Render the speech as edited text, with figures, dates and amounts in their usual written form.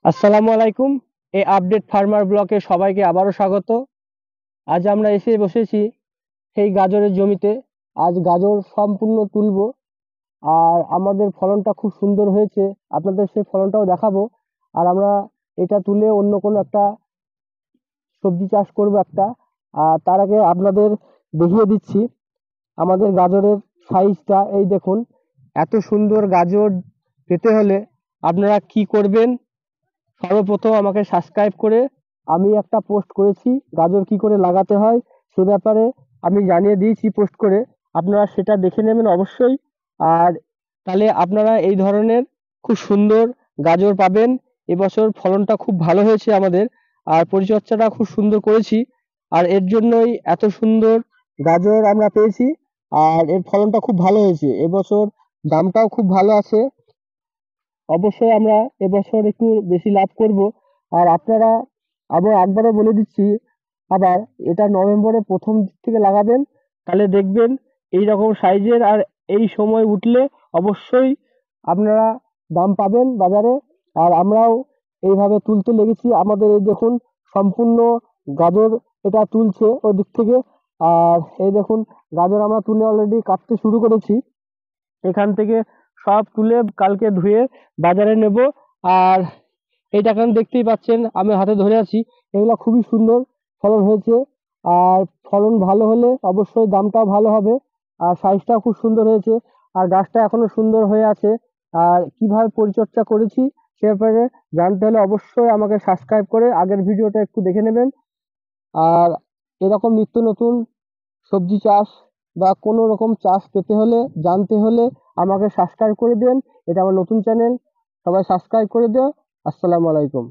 আসসালামু আলাইকুম। এই আপডেট ফার্মার ব্লকে সবাইকে আবারও স্বাগত। আজ আমরা এসে বসেছি সেই গাজরের জমিতে। আজ গাজর সম্পূর্ণ তুলবো, আর আমাদের ফলনটা খুব সুন্দর হয়েছে। আপনাদের সেই ফলনটাও দেখাবো। আর আমরা এটা তুলে অন্য কোনো একটা সবজি চাষ করব একটা। আর তার আগে আপনাদের দেখিয়ে দিচ্ছি আমাদের গাজরের সাইজটা। এই দেখুন, এত সুন্দর গাজর পেতে হলে আপনারা কি করবেন? সর্বপ্রথম আমাকে সাবস্ক্রাইব করে, আমি একটা পোস্ট করেছি গাজর কি করে লাগাতে হয় সে ব্যাপারে আমি জানিয়ে দিয়েছি পোস্ট করে। আপনারা সেটা দেখে নেবেন অবশ্যই। আর তাহলে আপনারা এই ধরনের খুব সুন্দর গাজর পাবেন। এবছর ফলনটা খুব ভালো হয়েছে আমাদের, আর পরিচর্যাটা খুব সুন্দর করেছি। আর এর জন্যই এত সুন্দর গাজর আমরা পেয়েছি। আর এর ফলনটা খুব ভালো হয়েছে এবছর, দামটাও খুব ভালো আছে। অবশ্যই আমরা এবছর একটু বেশি লাভ করব। আর আপনারা, আবার একবারও বলে দিচ্ছি, আবার এটা নভেম্বরের প্রথম দিক থেকে লাগাবেন, তাহলে দেখবেন এই রকম সাইজের। আর এই সময় উঠলে অবশ্যই আপনারা দাম পাবেন বাজারে। আর আমরাও এইভাবে তুলতে লেগেছি। আমাদের এই দেখুন সম্পূর্ণ গাজর এটা তুলছে ওই দিক থেকে। আর এই দেখুন গাজর আমরা তুলে অলরেডি কাটতে শুরু করেছি। এখান থেকে সব তুলে কালকে ধুয়ে বাজারে নেব। আর এইটা এখন দেখতেই পাচ্ছেন আমি হাতে ধরে আছি, এগুলো খুবই সুন্দর ফলন হয়েছে। আর ফলন ভালো হলে অবশ্যই দামটাও ভালো হবে। আর সাইজটাও খুব সুন্দর হয়েছে। আর গাছটা এখনো সুন্দর হয়ে আছে। আর কিভাবে পরিচর্যা করেছি সে ব্যাপারে জানতে হলে অবশ্যই আমাকে সাবস্ক্রাইব করে আগের ভিডিওটা একটু দেখে নেবেন। আর এরকম নিত্য নতুন সবজি চাষ বা কোনো রকম চাষ পেতে হলে, জানতে হলে আমাকে সাবস্ক্রাইব করে দেন। এটা আমার নতুন চ্যানেল, সবাই সাবস্ক্রাইব করে দিও। আসসালামু আলাইকুম।